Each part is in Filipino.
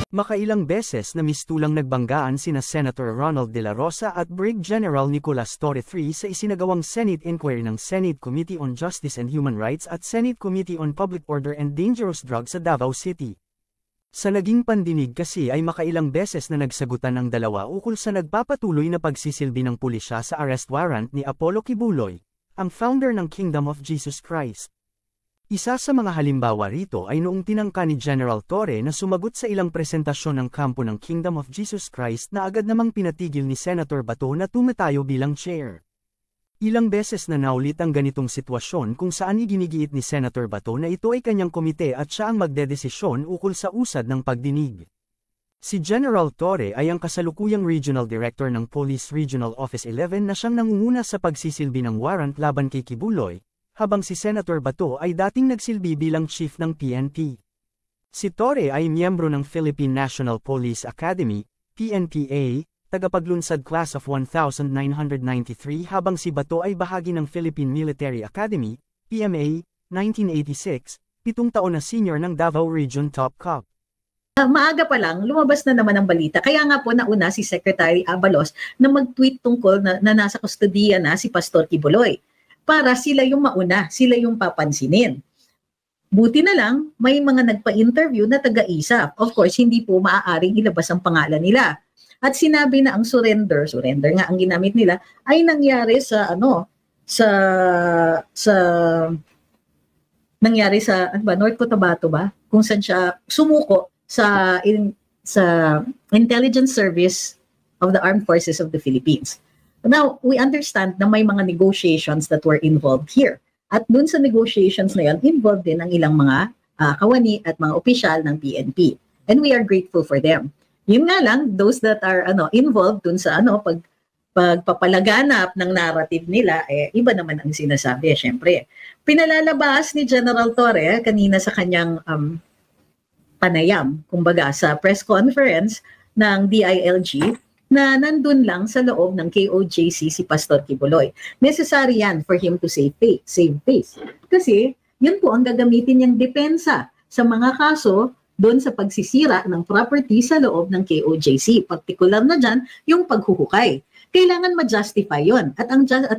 Makailang beses na mistulang nagbanggaan sina Senator Ronald De La Rosa at Brig General Nicolas Torre III sa isinagawang Senate inquiry ng Senate Committee on Justice and Human Rights at Senate Committee on Public Order and Dangerous Drugs sa Davao City. Sa naging pandinig kasi ay makailang beses na nagsagutan ang dalawa ukol sa nagpapatuloy na pagsisilbi ng pulisya sa arrest warrant ni Apollo Kibuloy, ang founder ng Kingdom of Jesus Christ. Isa sa mga halimbawa rito ay noong tinangka ni General Torre na sumagot sa ilang presentasyon ng kampo ng Kingdom of Jesus Christ na agad namang pinatigil ni Senator Bato na tumatayo bilang chair. Ilang beses na naulit ang ganitong sitwasyon kung saan iginigiit ni Senator Bato na ito ay kanyang komite at siya ang magdedesisyon ukol sa usad ng pagdinig. Si General Torre ay ang kasalukuyang Regional Director ng Police Regional Office 11 na siyang nangunguna sa pagsisilbi ng warrant laban kay Kibuloy, habang si Senator Bato ay dating nagsilbi bilang chief ng PNP. Si Torre ay miyembro ng Philippine National Police Academy, PNPA, tagapaglunsad class of 1993 habang si Bato ay bahagi ng Philippine Military Academy, PMA, 1986, 7 taon na senior ng Davao Region Top Cop. Maaga pa lang, lumabas na naman ang balita. Kaya nga po nauna si Secretary Abalos na mag-tweet tungkol na nasa kustodiya na si Pastor Kibuloy. Para sila yung mauna, sila yung papansinin. Buti na lang, may mga nagpa-interview na taga-ISAP. Of course, hindi po maaaring ilabas ang pangalan nila. At sinabi na ang surrender nga ang ginamit nila, ay nangyari sa North Cotabato ba? Kung saan siya sumuko sa Intelligence Service of the Armed Forces of the Philippines. Now, we understand na may mga negotiations that were involved here. At dun sa negotiations na yan, involved din ang ilang mga kawani at mga opisyal ng PNP. And we are grateful for them. Yun nga lang, those that are involved dun sa pagpapalaganap ng narrative nila, iba naman ang sinasabi, syempre. Pinalalabas ni General Torre kanina sa kanyang panayam, kumbaga sa press conference ng DILG, na nandun lang sa loob ng KOJC si Pastor Kibuloy. Necessary yan for him to save face. Kasi yun po ang gagamitin niyang depensa sa mga kaso doon sa pagsisira ng property sa loob ng KOJC. Particular na dyan, yung paghuhukay. Kailangan ma-justify yun. At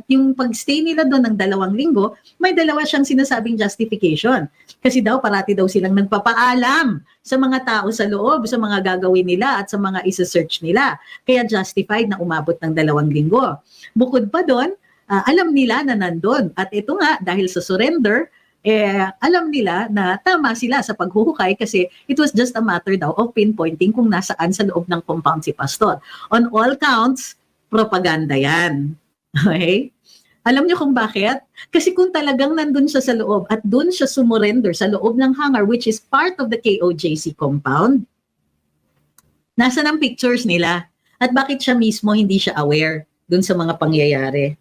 yung pag-stay nila doon ng 2 linggo, may dalawa siyang sinasabing justification. Kasi daw, parati daw silang nagpapaalam sa mga tao sa loob, sa mga gagawin nila at sa mga isa-search nila. Kaya justified na umabot ng 2 linggo. Bukod pa doon, alam nila na nandun. At ito nga, dahil sa surrender, alam nila na tama sila sa paghuhukay kasi it was just a matter daw of pinpointing kung nasaan sa loob ng compound si Pastor. On all counts, propaganda yan. Okay? Alam niyo kung bakit? Kasi kung talagang nandun siya sa loob at dun siya sumurrender sa loob ng hangar which is part of the KOJC compound, nasa ng pictures nila? At bakit siya mismo hindi siya aware dun sa mga pangyayari?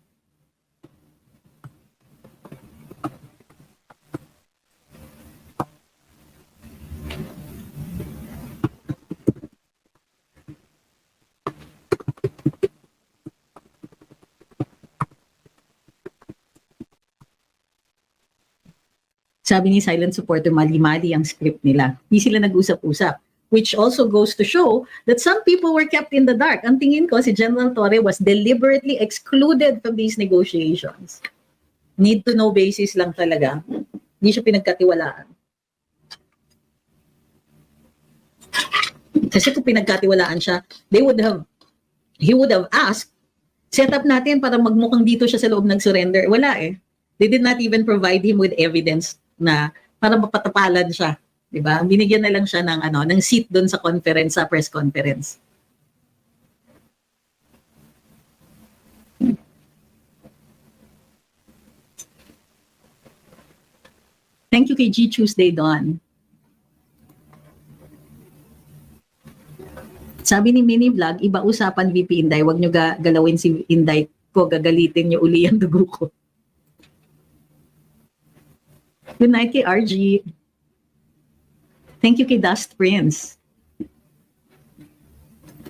Sabi ni Silent Supporter, mali-mali ang script nila. Hindi sila nag-usap-usap. Which also goes to show that some people were kept in the dark. Ang tingin ko, si General Torre was deliberately excluded from these negotiations. Need to know basis lang talaga. Hindi siya pinagkatiwalaan. Kasi kung pinagkatiwalaan siya, he would have asked, set up natin para magmukhang dito siya sa loob ng surrender. Wala eh. They did not even provide him with evidence na para mapatapalan siya, 'di ba? Binigyan na lang siya ng seat doon sa conference, sa press conference. Thank you kay G Tuesday Dawn. Sabi ni Mini Vlog, iba usapan VP Inday, wag niyo galawin si Inday ko, gagalitin niyo uli ang dugo ko. Good night kay RG. Thank you kay Dust Prince.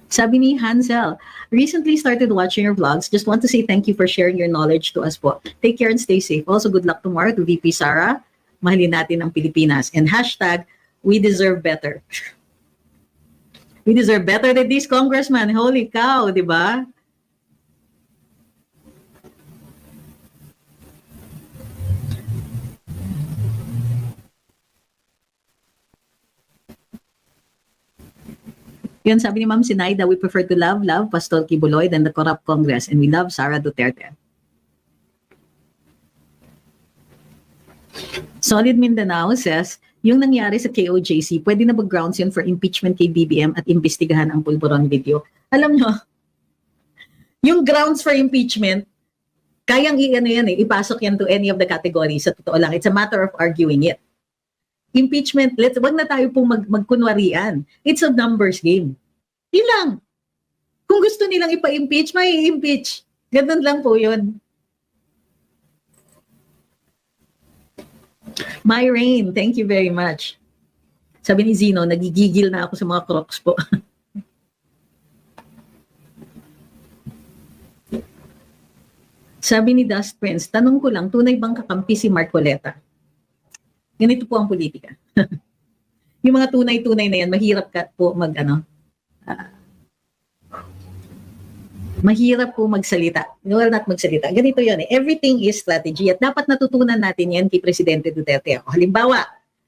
Sabi ni Hansel, recently started watching your vlogs. Just want to say thank you for sharing your knowledge to us po. Take care and stay safe. Also, good luck tomorrow to VP Sara. Mahalin natin ang Pilipinas. And hashtag, we deserve better. We deserve better than this, Congressman. Holy cow, di ba? Yun, sabi ni Ma'am Sinaida, we prefer to love Pastor Kibuloy than the corrupt Congress, and we love Sara Duterte. Solid Mindanao says, yung nangyari sa KOJC, pwede na ba-grounds yun for impeachment kay BBM at imbestigahan ang pulburon video? Alam nyo, yung grounds for impeachment, kayang ipasok yan to any of the categories. Sa totoo lang, it's a matter of arguing it. Impeachment, wag na tayo pong magkunwarian. It's a numbers game. Yun lang. Kung gusto nilang ipa-impeach, may impeach. Ganun lang po yun. My Rain, thank you very much. Sabi ni Zino, nagigigil na ako sa mga crocs po. Sabi ni Dust Prince, tanong ko lang, tunay bang kakampi si Marcoleta? Ganito po ang politika. Yung mga tunay-tunay na yan, mahirap ka po mahirap po magsalita. Well, not magsalita. Ganito yun eh. Everything is strategy at dapat natutunan natin yan kay Presidente Duterte. Halimbawa,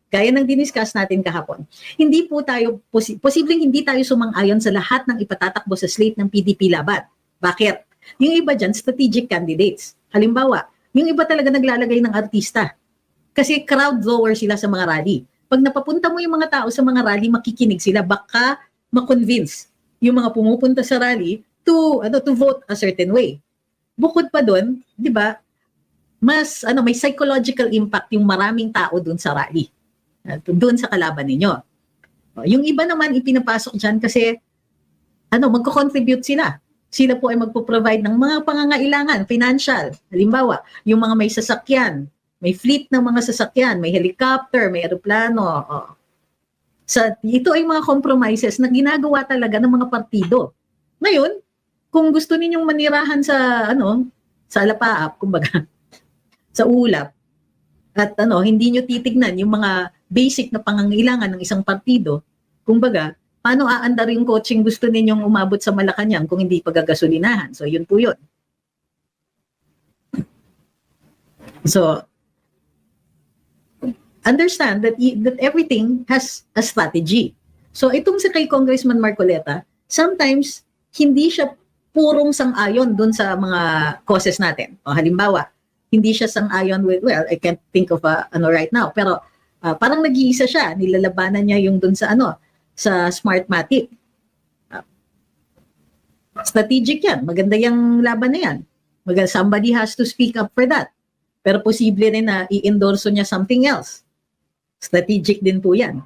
gaya ng diniscuss natin kahapon, hindi po tayo, posibleng hindi tayo sumang-ayon sa lahat ng ipatatakbo sa slate ng PDP laban. Bakit? Yung iba dyan, strategic candidates. Halimbawa, yung iba talaga naglalagay ng artista. Kasi crowd drawer sila sa mga rally. Pag napapunta mo yung mga tao sa mga rally, makikinig sila, baka ma-convince yung mga pumupunta sa rally to vote a certain way. Bukod pa doon, 'di ba? Mas may psychological impact yung maraming tao doon sa rally. Doon sa kalaban ninyo. Yung iba naman ipinapasok diyan kasi magko-contribute sila. Sila po ay magpo-provide ng mga pangangailangan, financial. Halimbawa, yung mga may sasakyan, may fleet ng mga sasakyan, may helicopter, may eroplano. Ito ay mga compromises na ginagawa talaga ng mga partido. Ngayon, kung gusto ninyong manirahan sa alapaap, kumbaga, sa ulap, at hindi nyo titignan yung mga basic na pangangailangan ng isang partido, kumbaga, paano aandar yung coaching gusto ninyong umabot sa Malacanang kung hindi pagagasolinahan? So, yun po yun. So, understand that everything has a strategy. So, itong kay Congressman Marcoleta, sometimes, hindi siya purong sang-ayon dun sa mga causes natin. O, halimbawa, hindi siya sang-ayon with, well, I can't think of right now, pero parang nag-iisa siya, nilalabanan niya yung dun sa sa Smartmatic. Strategic yan, maganda yung laban na yan. Somebody has to speak up for that. Pero posible rin na i-endorso niya something else. Strategic din po yan.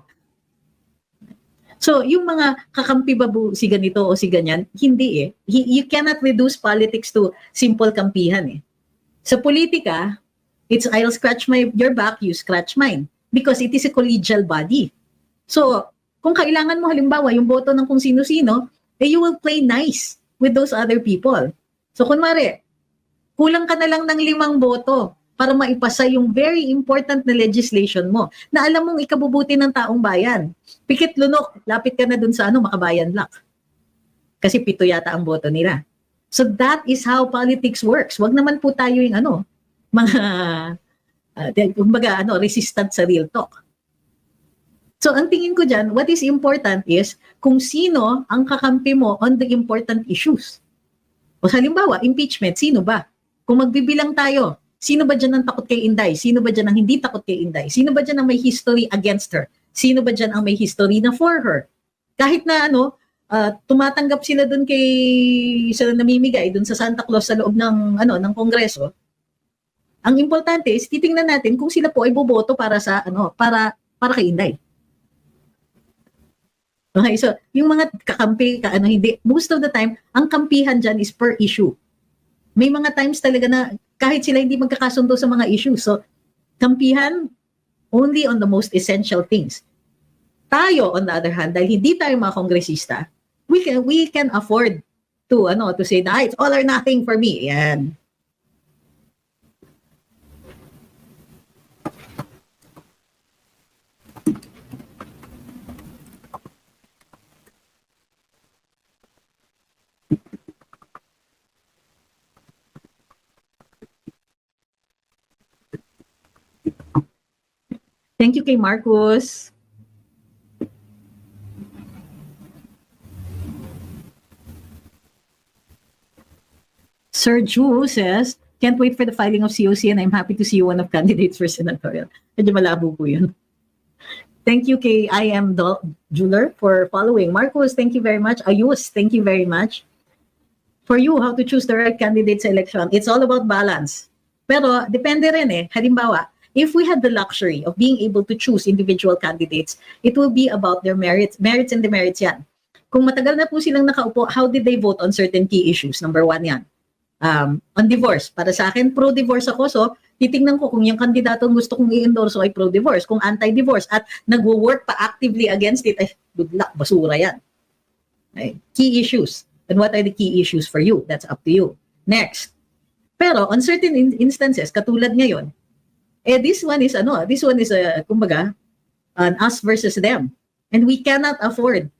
So, yung mga kakampi ba si ganito o si ganyan, hindi eh. You cannot reduce politics to simple kampihan eh. Sa politika, it's I'll scratch your back, you scratch mine. Because it is a collegial body. So, kung kailangan mo halimbawa yung boto ng kung sino-sino, you will play nice with those other people. So, kunwari, kulang ka na lang ng 5 boto para maipasa yung very important na legislation mo na alam mong ikabubuti ng taong bayan. Pikit lunok, lapit ka na dun sa Makabayan Block. Kasi 7 yata ang boto nila. So that is how politics works. Wag naman po tayo yung mga kumbaga resistant sa real talk. So ang tingin ko dyan, what is important is kung sino ang kakampi mo on the important issues. O halimbawa, impeachment, sino ba? Kung magbibilang tayo, sino ba dyan ang takot kay Inday? Sino ba dyan ang hindi takot kay Inday? Sino ba dyan ang may history against her? Sino ba dyan ang may history na for her? Kahit na tumatanggap sila dun sila namimigay dun sa Santa Claus sa loob ng Kongreso. Ang importante is titingnan natin kung sila po ay boboto para sa para kay Inday. Okay, so yung mga kakampi, hindi, most of the time, ang kampihan dyan is per issue. May mga times talaga na kahit sila hindi magkakasundo sa mga issues. So, kampihan only on the most essential things. Tayo, on the other hand, dahil hindi tayo mga kongresista, we can afford to say na it's all or nothing for me. Yan. Thank you kay Marcus. Sir Ju says, can't wait for the filing of COC and I'm happy to see you one of candidates for senatorial. Medyo malabo po yun. Thank you kay I am Jeweler for following. Marcos, thank you very much. Ayus, thank you very much. For you, how to choose the right candidate sa election, it's all about balance. Pero depende rin eh. Halimbawa, if we had the luxury of being able to choose individual candidates, it will be about their merits and demerits yan. Kung matagal na po silang nakaupo, how did they vote on certain key issues? Number one yan. On divorce. Para sa akin, pro-divorce ako. So, titingnan ko kung yung kandidatong gusto kong i-endorse ay pro-divorce. Kung anti-divorce at nagwo-work pa actively against it, ay good luck, basura yan. Okay. Key issues. And what are the key issues for you? That's up to you. Next. Pero on certain instances, katulad ngayon, this one is kumbaga, an us versus them. And we cannot afford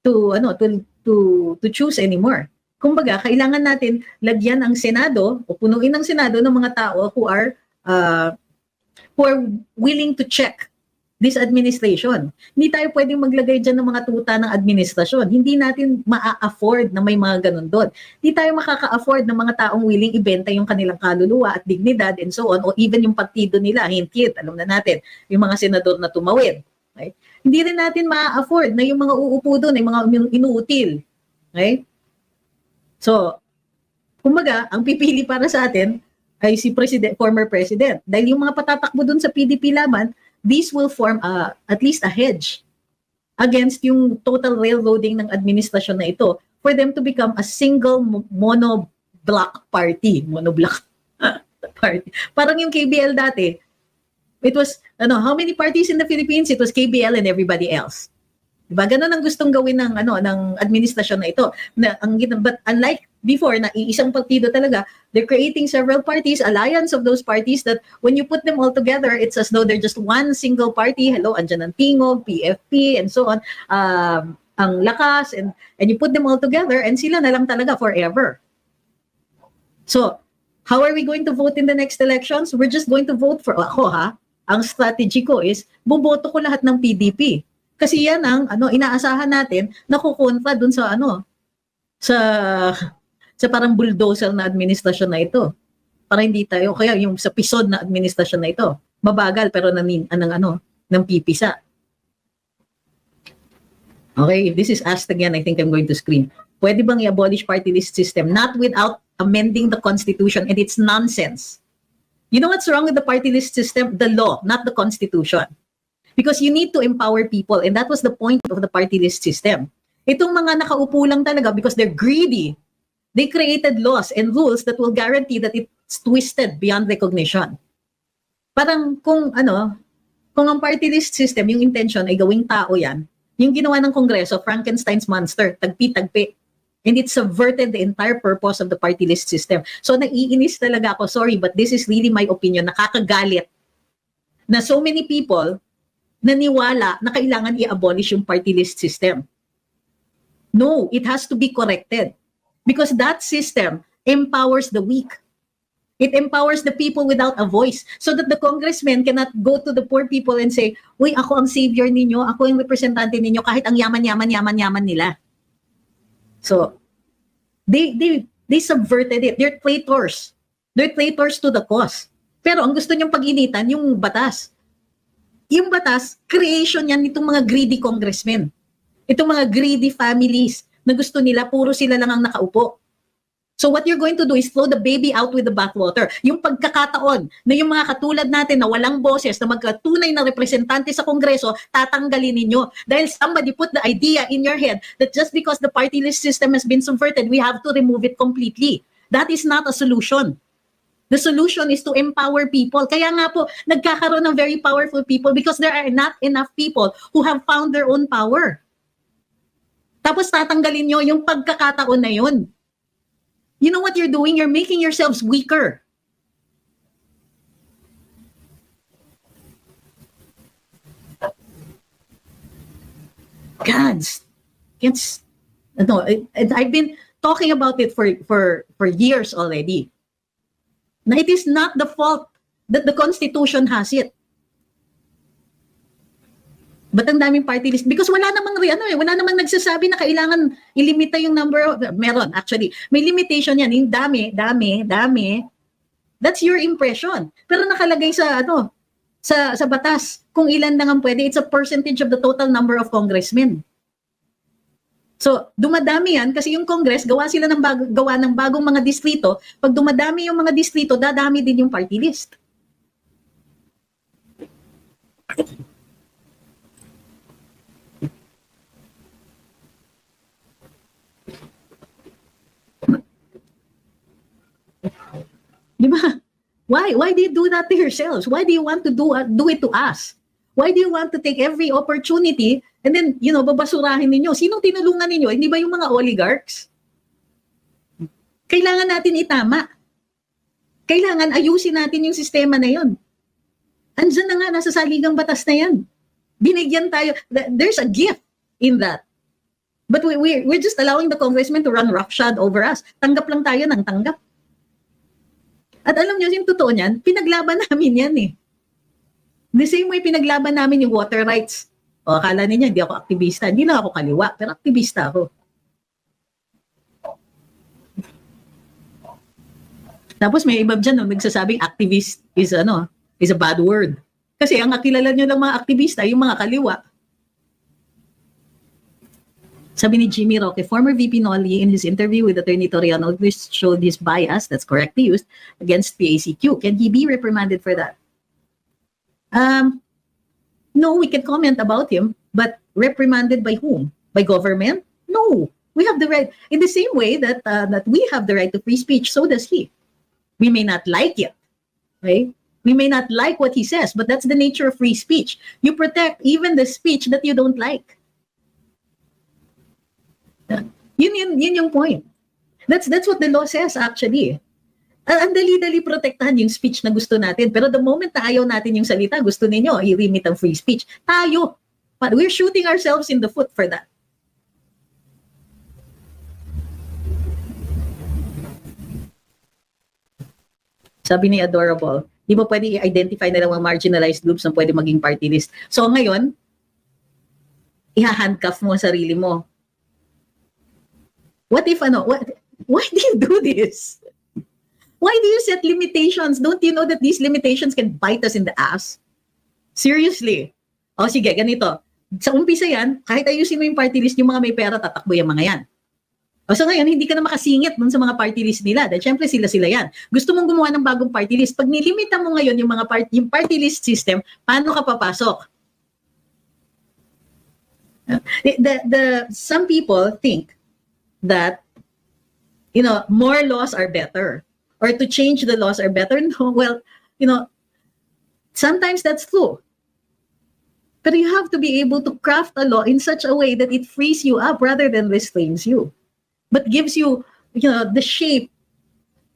to choose anymore. Kumbaga, kailangan natin lagyan ang Senado o punuin ng Senado ng mga tao who are willing to check this administration. Hindi tayo pwedeng maglagay dyan ng mga tuta ng administrasyon. Hindi natin maa-afford na may mga ganun doon. Hindi tayo makaka-afford ng mga taong willing ibenta yung kanilang kaluluwa at dignidad and so on, o even yung partido nila, hint, alam na natin, yung mga senador na tumawid. Right? Hindi rin natin maa-afford na yung mga uupo doon, yung mga inuutil. Right? So, kumbaga, ang pipili para sa atin ay si former president. Dahil yung mga patatakbo doon sa PDP laban, these will form at least a hedge against yung total railroading ng administrasyon na ito for them to become a single monoblock party. Monoblock party. Parang yung KBL dati, it was, how many parties in the Philippines? It was KBL and everybody else. Diba? Ganun ang gustong gawin ng administrasyon na ito. But unlike before, na iisang partido talaga, they're creating several parties, alliance of those parties that when you put them all together, it's as though they're just one single party. Hello, andyan ang Tingog, PFP, and so on. Ang Lakas, and you put them all together, and sila na lang talaga forever. So, how are we going to vote in the next elections? We're just going to vote for, ang strategy ko is, buboto ko lahat ng PDP. Kasi yan ang inaasahan natin na kukontra dun sa sa parang bulldozer na administrasyon na ito. Para hindi tayo, kaya yung sa pisod na administrasyon na ito, mabagal pero ng pipisa. Okay, if this is asked again, I think I'm going to scream. Pwede bang i-abolish party list system? Not without amending the Constitution, and it's nonsense. You know what's wrong with the party list system? The law, not the Constitution. Because you need to empower people, and that was the point of the party list system. Itong mga nakaupo lang talaga because they're greedy. They created laws and rules that will guarantee that it's twisted beyond recognition. Parang kung ang party list system, yung intention ay gawing tao yan, yung ginawa ng Kongreso, Frankenstein's monster, tagpi-tagpi. And it subverted the entire purpose of the party list system. So naiinis talaga ako, sorry, but this is really my opinion, nakakagalit na so many people naniwala na kailangan i-abolish yung party list system. No, it has to be corrected. Because that system empowers the weak. It empowers the people without a voice so that the congressmen cannot go to the poor people and say, uy, ako ang savior ninyo, ako yung representante ninyo, kahit ang yaman nila. So, they subverted it. They're traitors. They're traitors to the cause. Pero ang gusto niyong pag-initan, yung batas. Yung batas, creation yan nitong mga greedy congressmen. Itong mga greedy families na gusto nila, puro sila lang ang nakaupo. So what you're going to do is throw the baby out with the bathwater. Yung pagkakataon na yung mga katulad natin na walang boses, na magkatunay na representante sa Kongreso, tatanggalin ninyo. Dahil somebody put the idea in your head that just because the party list system has been subverted, we have to remove it completely. That is not a solution. The solution is to empower people. Kaya nga po, nagkakaroon ng very powerful people because there are not enough people who have found their own power. Tapos tatanggalin nyo yung pagkakataon na yun. You know what you're doing? You're making yourselves weaker. I've been talking about it for years already. Na it is not the fault that the Constitution has it. Ba't ang daming party list? Because wala namang wala namang nagsasabi na kailangan ilimita yung number of, meron actually. May limitation yan, yung dami. That's your impression. Pero nakalagay sa sa batas kung ilan na nga pwede. It's a percentage of the total number of congressmen. So, dumadami yan kasi yung Congress, gawa ng bagong mga distrito. Pag dumadami yung mga distrito, dadami din yung party list. Di ba? Why do you do that to yourselves? Why do you want to do it to us? Why do you want to take every opportunity and then, babasurahin ninyo? Sinong tinulungan ninyo? Hindi ba yung mga oligarchs? Kailangan natin itama. Kailangan ayusin natin yung sistema na yun. Andyan na nga, nasa saligang batas na yan. Binigyan tayo. There's a gift in that. But we're just allowing the congressmen to run roughshod over us. Tanggap lang tayo ng tanggap. At alam niyo, yung totoo niyan, pinaglaban namin yan eh. The same way pinaglaban namin yung water rights. O, akala niya, hindi ako aktivista. Hindi na ako kaliwa, pero aktivista ako. Tapos may iba dyan, nagsasabing activist is a bad word. Kasi ang kakilala nyo lang mga aktivista, yung mga kaliwa. Sabi ni Jimmy Roque, former VP Nolly in his interview with Attorney Toriano showed his bias, that's correctly used, against PACQ. Can he be reprimanded for that? No, we can comment about him, but reprimanded by whom? By government? No. We have the right, in the same way that we have the right to free speech, so does he. We may not like it, right? We may not like what he says, but that's the nature of free speech. You protect even the speech that you don't like. Yun yung point. That's what the law says actually. Ang dali-dali protektahan yung speech na gusto natin. Pero the moment na ayaw natin yung salita, gusto ninyo, i-limit ang free speech. Tayo. But we're shooting ourselves in the foot for that. Sabi ni Adorable, di mo pwede i-identify na lang mga marginalized groups na pwede maging party list. So ngayon, iha-handcuff mo ang sarili mo. What if why do you do this? Why do you set limitations? Don't you know that these limitations can bite us in the ass? Seriously. O sige, ganito. Sa umpisa yan, kahit ayusin mo yung party list, yung mga may pera, tatakbo yung mga yan. O so ngayon, hindi ka na makasingit dun sa mga party list nila. Dahil syempre sila yan. Gusto mong gumawa ng bagong party list. Pag nilimita mo ngayon yung yung party list system, paano ka papasok? Some people think that, more laws are better. Or to change the laws are better. No, well, sometimes that's true. But you have to be able to craft a law in such a way that it frees you up rather than restrains you. But gives you, the shape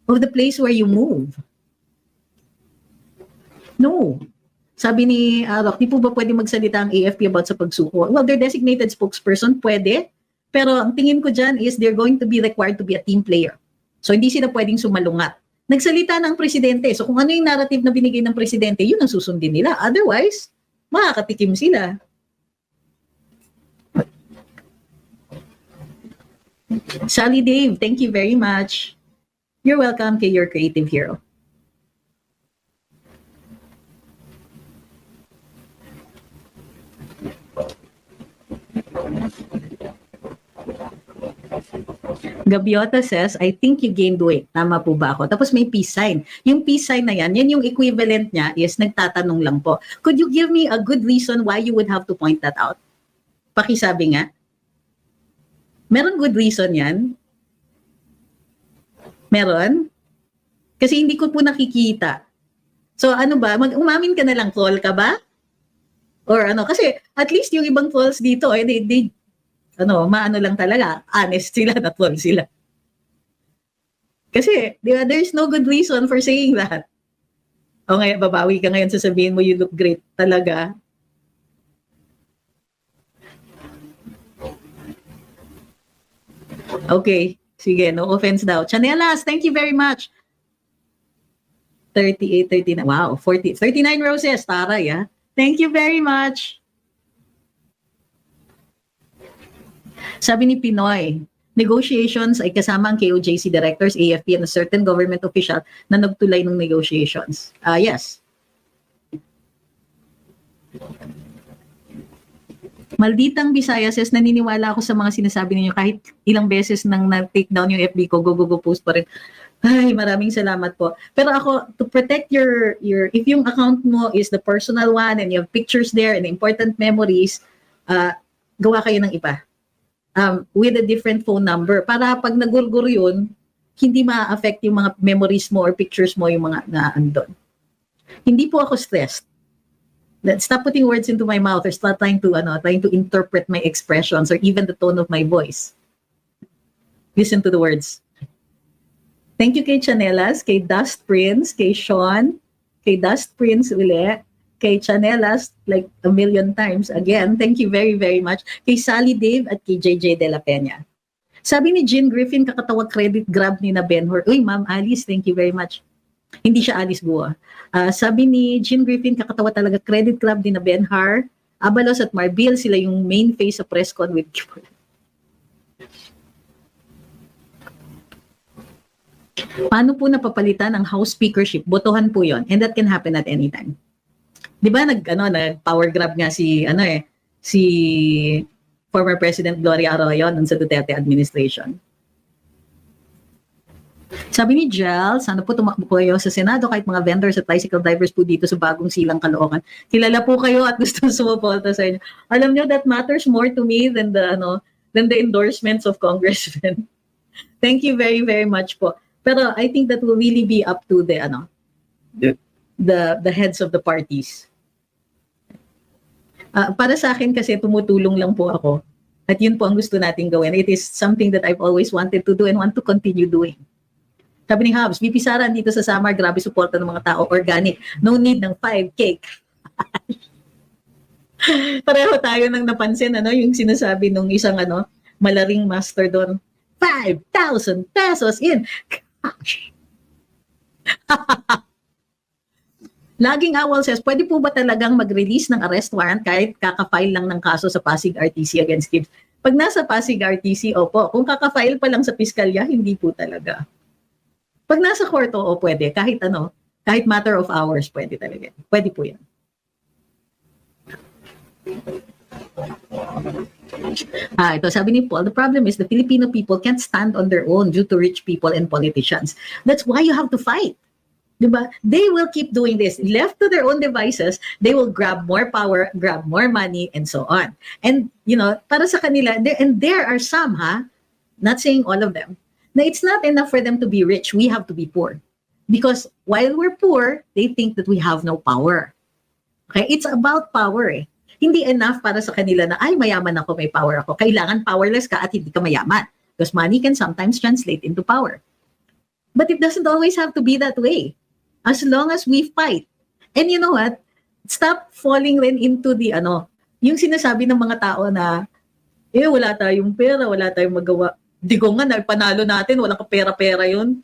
of the place where you move. No. Sabi ni Rock, di po ba pwede magsalita ang AFP about sa pagsuko? Well, their designated spokesperson, pwede. Pero ang tingin ko dyan is they're going to be required to be a team player. So hindi sila pwedeng sumalungat. Nagsalita ng presidente. So kung ano yung narrative na binigay ng presidente, yun ang susundin nila. Otherwise, makakatikim sila. Sally Dave, thank you very much. You're welcome to your creative hero. Gabiota says, I think you gained weight. Tama po ba ako? Tapos may peace sign. Yung peace sign na yan yung equivalent niya is nagtatanong lang po. Could you give me a good reason why you would have to point that out? Pakisabi nga. Meron good reason yan? Meron? Kasi hindi ko po nakikita. So ano ba? Umamin ka na lang, call ka ba? Or kasi at least yung ibang calls dito, maano lang talaga, honest sila, not all sila. Kasi, there's no good reason for saying that. O ngayon, babawi ka ngayon, sasabihin mo, you look great talaga. Okay, sige, no offense daw. Chanelas, thank you very much. 38, 39, wow, 39 roses, taray, ah. Thank you very much. Sabi ni Pinoy, negotiations ay kasama ang KOJC directors, AFP, and a certain government official na nagtulay ng negotiations. Yes. Malditang Visayas says, naniniwala ako sa mga sinasabi ninyo kahit ilang beses nang na-take down yung FB ko, go post pa rin. Ay, maraming salamat po. Pero ako, to protect your if yung account mo is the personal one and you have pictures there and important memories, gawa kayo ng iba. With a different phone number. Para pag nagurgur yun, hindi ma-affect yung mga memories mo or pictures mo yung mga naandun. Hindi po ako stressed. Stop putting words into my mouth or stop trying to interpret my expressions or even the tone of my voice. Listen to the words. Thank you kay Chanelas, kay Dust Prince, kay Sean, kay Dust Prince uli, kay Chanelas like a million times. Again, thank you very, very much. Kay Sally Dave at kay JJ De La Peña. Sabi ni Jean Griffin, kakatawa credit grab ni na Ben-Hur. Uy, Ma'am Alice, thank you very much. Hindi siya Alice Bua. Sabi ni Jean Griffin, kakatawa talaga credit grab ni na Ben-Hur. Abalos at Marbil, sila yung main face sa press con with Kipur. Paano po napapalitan ang House speakership? Botohan po yon, and that can happen at any time. 'Di ba nag-power grab nga si former President Gloria Arroyo nun sa Duterte administration. Sabi ni Jel, sana po tumakbo kayo sa Senado kahit mga vendors at tricycle drivers po dito sa bagong silang Caloocan. Kilala po kayo at gusto sumuporta sa inyo. Alam nyo, that matters more to me than the endorsements of congressmen. Thank you very, very much po. Pero I think that will really be up to the heads of the parties. Para sa akin kasi tumutulong lang po ako. At yun po ang gusto nating gawin. It is something that I've always wanted to do and want to continue doing. Sabi ni Habs, VP Sara, dito sa Samar, grabe suporta ng mga tao, organic. No need ng 5K. Pareho tayo nang napansin, yung sinasabi nung isang malaring master doon, 5,000 pesos in cash. Laging Awal says, pwede po ba talagang mag-release ng arrest warrant kahit kaka-file lang ng kaso sa Pasig RTC against Gibbs? Pag nasa Pasig RTC, opo. Kung kaka-file pa lang sa piskalya, hindi po talaga. Pag nasa court, oo, pwede. Kahit kahit matter of hours, pwede talaga. Pwede po yan. Ito sabi ni Paul, the problem is the Filipino people can't stand on their own due to rich people and politicians. That's why you have to fight. Diba? They will keep doing this. Left to their own devices, they will grab more power, grab more money, and so on. And, para sa kanila, there are some, not saying all of them, na it's not enough for them to be rich. We have to be poor. Because while we're poor, they think that we have no power. Okay? It's about power eh. Hindi enough para sa kanila na, ay, mayaman ako, may power ako. Kailangan powerless ka at hindi ka mayaman. Because money can sometimes translate into power. But it doesn't always have to be that way. As long as we fight. And you know what? Stop falling then into the, yung sinasabi ng mga tao na, wala tayong pera, wala tayong magawa. Di ko nga, panalo natin, walang kapera-pera yun.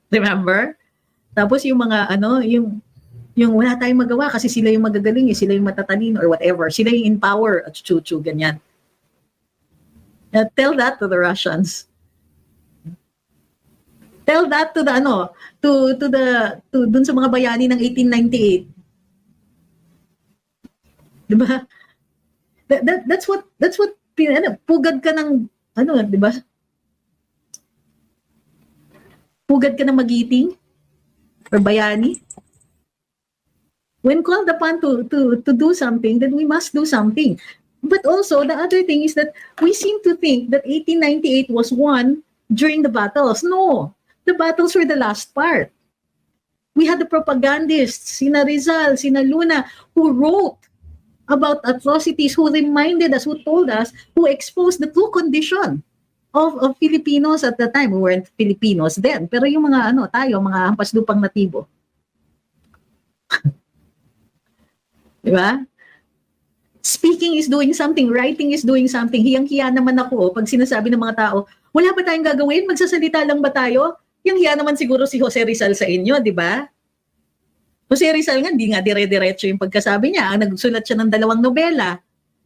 Remember? Tapos yung mga, yung wala tayong magawa kasi sila yung magagaling, sila yung matatalino or whatever. Sila yung in power at chuchu, ganyan. Tell that to the Russians. Tell that to the dun sa mga bayani ng 1898. Diba? That's what pugad ka ng diba? Pugad ka ng magiting or bayani. When called upon to do something, then we must do something. But also the other thing is that we seem to think that 1898 was won during the battles. No. The battles were the last part. We had the propagandists, sina Rizal, sina Luna, who wrote about atrocities, who reminded us, who told us, who exposed the true condition of Filipinos at the time. We weren't Filipinos then, pero yung mga tayo, mga hampas lupang natibo. Diba? Speaking is doing something, writing is doing something. Hiyang-hiya naman ako pag sinasabi ng mga tao, wala ba tayong gagawin? Magsasalita lang ba tayo? Yung hiya naman siguro si Jose Rizal sa inyo, di ba? Jose Rizal nga, hindi nga dire-diretso yung pagkasabi niya. Nagsulat siya ng 2 nobela.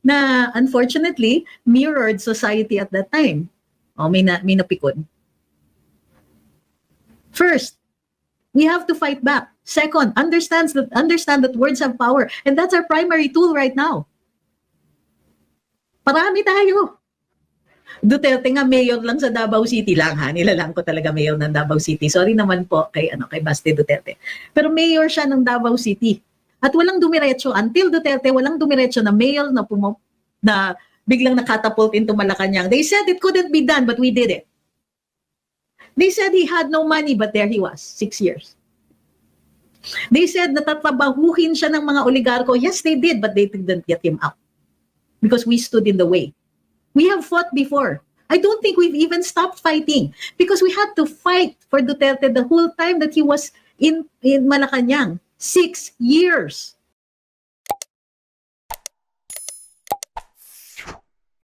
na unfortunately mirrored society at that time. O, may napikon. First, we have to fight back. Second, understand that words have power. And that's our primary tool right now. Parami tayo. Duterte nga mayor lang sa Davao City lang ha. Nilalang ko talaga mayor ng Davao City. Sorry naman po kay Baste Duterte. Pero mayor siya ng Davao City. At walang dumiretso until Duterte, walang dumiretso na mayor na biglang nakatapult into Malacanang. They said it couldn't be done, but we did it. They said he had no money, but there he was, 6 years. They said natatrabahuhin siya ng mga oligarko. Yes, they did, but they didn't get him out. Because we stood in the way. We have fought before. I don't think we've even stopped fighting. Because we had to fight for Duterte the whole time that he was in Malacanang. 6 years.